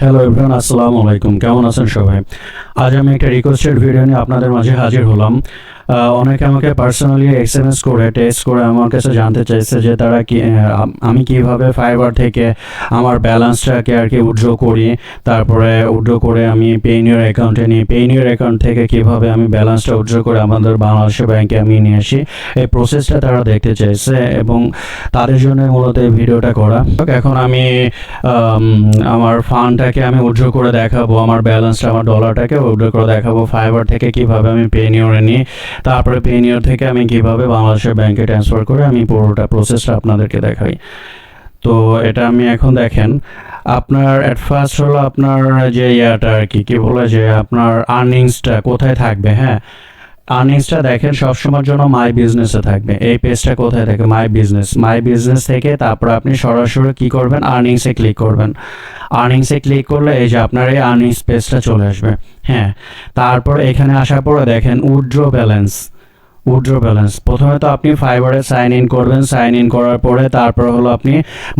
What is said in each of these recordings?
Hello everyone, আসসালামু আলাইকুম। কেমন আছেন সবাই? আজ আমি একটা রিকোয়েস্টেড ভিডিও নিয়ে আপনাদের মাঝে হাজির হলাম। অনেকে আমাকে পার্সোনালি এসএমএস করে টেক্সট করে আমার কাছে জানতে চাইছে যে তারা কি আমি কিভাবে ফাইবার থেকে আমার ব্যালেন্সটাকে আর কি উইথড্র করি, তারপরে উইথড্র করে আমি পেইনিয়র অ্যাকাউন্টে নিই, পেইনিয়র অ্যাকাউন্ট থেকে কিভাবে আমি ব্যালেন্সটা উইথড্র করে আমাদের বাংলাদেশের ব্যাংকে আমি নিয়ে আসি। এই প্রসেসটা তারা দেখতে চাইছে এবং তাদের জন্য মূলত এই ভিডিওটা করা। এখন আমি আমার ফান্ডটাকে আমি উইথড্র করে দেখাবো, আমার ব্যালেন্সটা, আমার ডলারটাকে উইথড্র করে দেখাবো ফাইবার থেকে কিভাবে আমি পেইনিয়রে নিই, তারপরে পেইনিয়র থেকে আমি কিভাবে বাংলাদেশের ব্যাংকে ট্রান্সফার করে আমি পুরোটা প্রসেসটা আপনাদেরকে দেখাই। তো এটা আমি এখন দেখেন, আপনার অ্যাট ফার্স্ট হলো আপনার যে ইয়াটা আর কি বলে যে আপনার আর্নিংসটা কোথায় থাকবে। হ্যাঁ, আর্নিংসটা দেখেন সবসময়ের জন্য মাই বিজনেসে থাকবে। এই পেজটা কোথায় থাকে? মাই বিজনেস থেকে তারপর আপনি সরাসরি কি করবেন, আর্নিংসে ক্লিক করবেন। আর্নিংসে ক্লিক করলে এই যে আপনার এই আর্নিংস পেজটা চলে আসবে। হ্যাঁ, তারপর এখানে আসার পরে দেখেন উইথড্র ব্যালেন্স। প্রথমে তো আপনি ফাইবারে সাইন ইন করবেন, সাইন ইন করার পরে তারপর হলো আপনি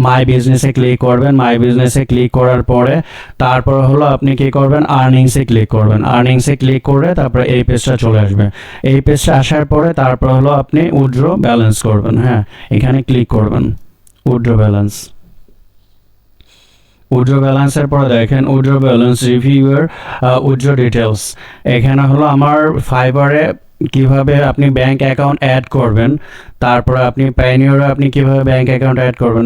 মাই বিজনেসে ক্লিক করবেন। মাই বিজনেসে ক্লিক করার পরে তারপর হলো আপনি কি করবেন, আর্নিংসে ক্লিক করবেন। আর্নিংসে ক্লিক করে তারপরে এই পেজটা চলে আসবে। এই পেজটা আসার পরে তারপর হলো আপনি উইথড্র ব্যালেন্স করবেন। হ্যাঁ, এখানে ক্লিক করবেন উইথড্র ব্যালেন্সের পরে দেখেন withdraw balance reviewer withdraw details. এখানে হলো আমার ফাইবারে কিভাবে আপনি ব্যাংক অ্যাকাউন্ট অ্যাড করবেন, তারপরে আপনি পায়োনিয়রে আপনি কিভাবে ব্যাংক অ্যাকাউন্ট অ্যাড করবেন,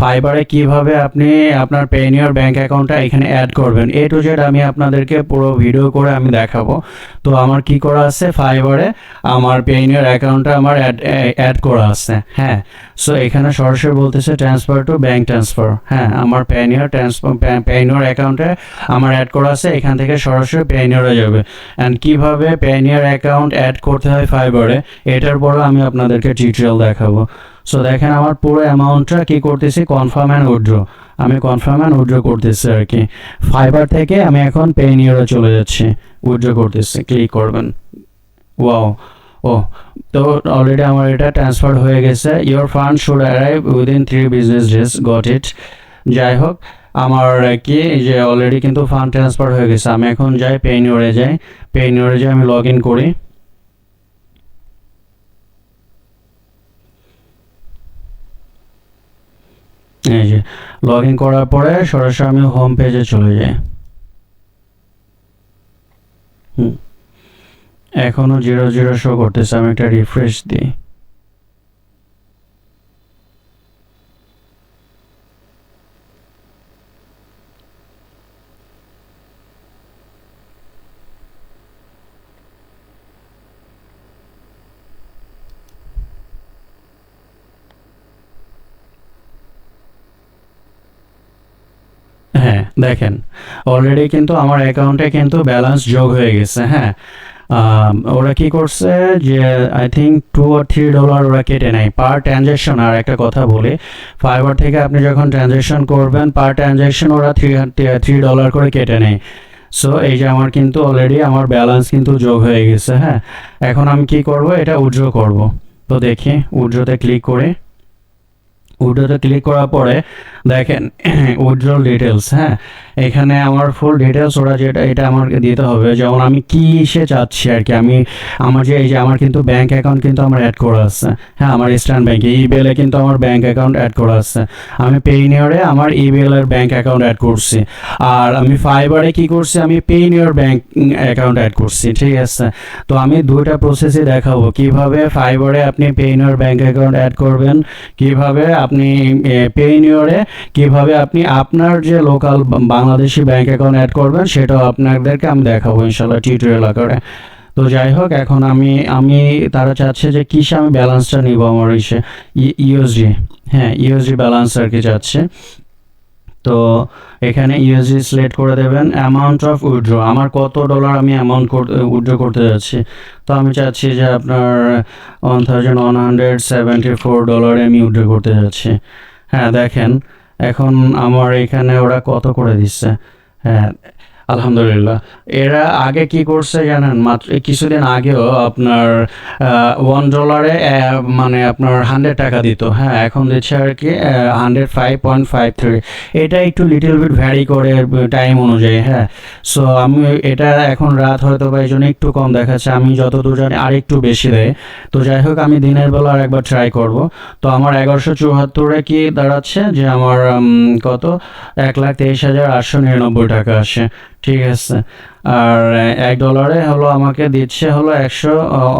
ফাইবারে কিভাবে আপনি আপনার পায়োনিয়র ব্যাংক অ্যাকাউন্টটা এখানে অ্যাড করবেন, এ টু জেড আমি আপনাদেরকে পুরো ভিডিও করে আমি দেখাবো। তো আমার কি করা আছে, ফাইবারে আমার পায়োনিয়র অ্যাকাউন্টটা আমার অ্যাড করা আছে। হ্যাঁ, সো এখানে সরাসরি বলতেছে ট্রান্সফার টু ব্যাংক ট্রান্সফার। হ্যাঁ, আমার পায়োনিয়র অ্যাকাউন্টে আমার অ্যাড করা আছে, এখান থেকে সরাসরি পায়োনিয়রে যাবে। অ্যান্ড কীভাবে পায়োনিয়র অ্যাকাউন্ট অ্যাড করতে হয় ফাইবারে, এটার পরে আমি আপনাদেরকে টিউটোরিয়াল দেখাবো। সো দেখেন আমার পুরো অ্যামাউন্টটা কি করতেছি, কনফার্ম অ্যান্ড উইথড্র। আমি কনফার্ম অ্যান্ড উইথড্র করতেছি আর কি। ফাইবার থেকে আমি এখন পায়োনিয়রে চলে যাচ্ছি, উইথড্র করতেছি, ক্লিক করবেন। ওয়াও, ও তো অলরেডি আমার এটা ট্রান্সফার হয়ে গেছে। Your fund should arrive within 3 business days, got it. যাই হোক, আমার কি যে অলরেডি কিন্তু ফান্ড ট্রান্সফার হয়ে গেছে। আমি এখন যাই পায়োনিয়রে যাই আমি লগ ইন করি। এই যে লগ ইন করার পরে সরাসরি আমি হোম পেজে চলে যাই। এখনো 0 শো করতেছে, আমি একটা রিফ্রেশ দিই। হ্যাঁ, দেখেন অলরেডি কিন্তু আমার অ্যাকাউন্টে কিন্তু ব্যালেন্স যোগ হয়ে গেছে। হ্যাঁ, ওরা কি করছে যে আই থিঙ্ক $2 or $3 ওরা কেটে নেয় পার ট্রানজ্যাকশন। আর একটা কথা বলি, ফাইবার থেকে আপনি যখন ট্রানজ্যাকশন করবেন পার ট্রানজ্যাকশন ওরা $3 করে কেটে নেয়। সো এই যে আমার কিন্তু অলরেডি আমার ব্যালেন্স কিন্তু যোগ হয়ে গেছে। হ্যাঁ, এখন আমি কি করব, এটা উইথড্র করব। তো দেখি উইথড্রতে ক্লিক করে, উইথড্রতে ক্লিক করার পরে দেখেন উইথড্রল ডিটেলস। হ্যাঁ, এখানে আমার ফুল ডিটেলস ওরা যেটা এটা আমাকে দিতে হবে, যেমন আমি কি সে চাচ্ছি আর কি। আমি আমার যে এই যে আমার কিন্তু ব্যাংক অ্যাকাউন্ট কিন্তু আমার অ্যাড করা আছে। হ্যাঁ, আমার ইস্টার্ন ব্যাংকে ইবিএলে কিন্তু আমার ব্যাংক অ্যাকাউন্ট অ্যাড করা আছে। আমি পেইনিয়রে আমার ইবিএলের ব্যাংক অ্যাকাউন্ট অ্যাড করছি। আর আমি ফাইবারে কি করছি, আমি পেইনিয়র ব্যাংক অ্যাকাউন্ট অ্যাড করছি। ঠিক আছে, তো আমি দুইটা প্রসেসই দেখাবো, কিভাবে ফাইবারে আপনি পেইনিয়র ব্যাংক অ্যাকাউন্ট অ্যাড করবেন, কিভাবে আপনি পেইনিয়রে কিভাবে আপনি আপনার যে local Bangladeshi bank account add করবেন, সেটাও আপনাদেরকে আমি দেখাবো ইনশাল্লাহ টিউটোরিয়াল আকারে। তো যাই হোক, এখন আমি তারা চাচ্ছে যে কিসে আমি ব্যালেন্সটা নিব, আমার ইউএসডি। হ্যাঁ, ইউএসডি ব্যালেন্স আর কি চাচ্ছে। তো এখানে ইউএসডি সিলেক্ট করে দেবেন। অ্যামাউন্ট অফ উইথড্র, আমার কত ডলার আমি অ্যামাউন্ট উইথড্র করতে যাচ্ছি। তো আমি চাচ্ছি যে আপনার $1,174 আমি উইথড্র করতে যাচ্ছি। হ্যাঁ, দেখেন এখন আমার এখানে ওরা কত করে দিচ্ছে। হ্যাঁ, আলহামদুলিল্লাহ। এরা আগে কি করছে জানেন? মাত্র কিছুদিন আগেও আপনার $1 মানে আপনার ৳100 দিত। হ্যাঁ, এখন দিচ্ছে আরকি 105.53। এটা একটু লিটল বিট ভ্যারি করে টাইম অনুযায়ী, হ্যাঁ? সো আমি এটা এখন রাত হয়তোবা এইজন্য একটু কম দেখাচ্ছে। আমি যতদূর জানি আরেকটু বেশি দেয়। তো যাই হোক, আমি দিনের বেলা আরেকবার ট্রাই করব। তো আমার ১১৭৪ এ কি দাঁড়াচ্ছে যে আমার কত $১,২৩,৮৯৯ আসে। ঠিক আছে। আর $1 হলো আমাকে দিচ্ছে হলো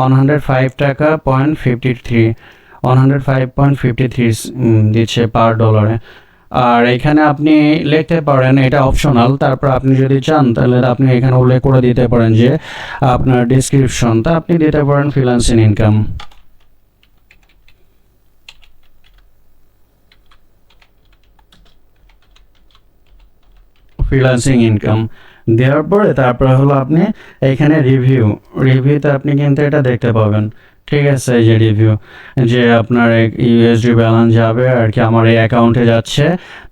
105 টাকা 105.53 দিচ্ছে পার ডলারে। আর এখানে আপনি লিখতে পারেন, এটা অপশনাল। তারপর আপনি যদি চান তাহলে আপনি এখানে উল্লেখ করে দিতে পারেন যে আপনার ডেসক্রিপশন, তা আপনি দিতে পারেন ফ্রিল্যান্সিং ইনকাম। ফ্রিল্যান্সিং ইনকাম দেওয়ার পরে তারপরে হলো আপনি এইখানে রিভিউতে আপনি কিন্তু এটা দেখতে পাবেন। ঠিক আছে, এই যে রিভিউ, যে আপনার ইউএসডি ব্যালেন্স যাবে আর কি, আমার এই অ্যাকাউন্টে যাচ্ছে।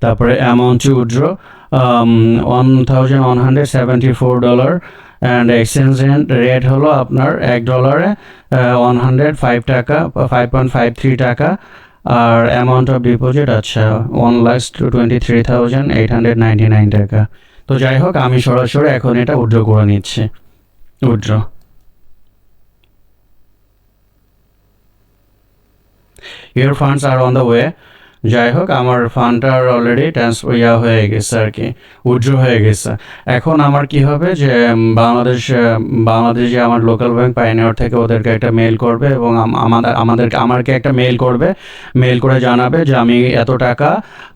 তারপরে amount two withdraw $1,174 and exchange rate হলো আপনার $1 105 টাকা 5.53 টাকা। আর অ্যামাউন্ট অফ ডিপোজিট আচ্ছা 1,23,899 টাকা। তো যাই হোক, আমি সরাসরি এখন এটা উইথড্র করে নিচ্ছি। Withdraw, your funds are on the way. যাই হোক, আমার ফান্ডটা অলরেডি ট্রান্সফার হয়ে গেছে আর কি, উইথড্র হয়ে গেছে। এখন আমার কি হবে যে বাংলাদেশ যে আমার লোকাল ব্যাংক পাইনিয়র থেকে ওদেরকে একটা মেল করবে এবং আমাকে একটা মেল করবে, মেল করে জানাবে যে আমি এত টাকা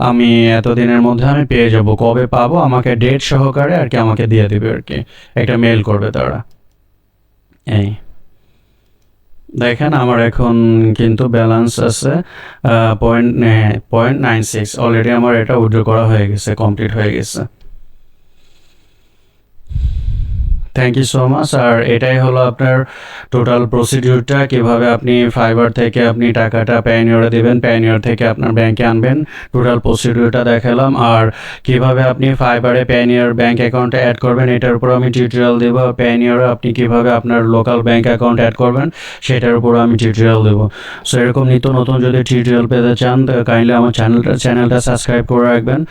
আমি এতদিনের মধ্যে আমি পেয়ে যাব। কবে পাবো আমাকে ডেট সহকারে আর কি আমাকে দিয়ে দিবে আর কি, একটা মেল করবে তারা। এই দেখেন, আমার এখন কিন্তু ব্যালেন্স আছে 0.96। অলরেডি আমার এটা উইথড্র করা হয়ে গেছে, কমপ্লিট হয়ে গেছে। Thank you so much. আর এটাই হলো আপনার টোটাল প্রসিডিউরটা, কিভাবে আপনি ফাইবার থেকে আপনি টাকাটা প্যানিয়রে দেবেন, প্যানিয়র থেকে আপনার ব্যাংকে আনবেন। টোটাল প্রসিডিউরটা দেখালাম। আর কিভাবে আপনি ফাইবারে প্যানিয়র ব্যাংক অ্যাকাউন্টে অ্যাড করবেন এটার উপর আমি টিউটোরিয়াল দেবো। প্যানিয়রে আপনি কিভাবে আপনার লোকাল ব্যাংক অ্যাকাউন্ট অ্যাড করবেন সেটার উপর আমি টিউটোরিয়াল দেবো। সো এরকম নিত্য নতুন যদি টিউটোরিয়াল পেতে চান, কাইন্ডলি আমার চ্যানেলটা সাবস্ক্রাইব করে রাখবেন।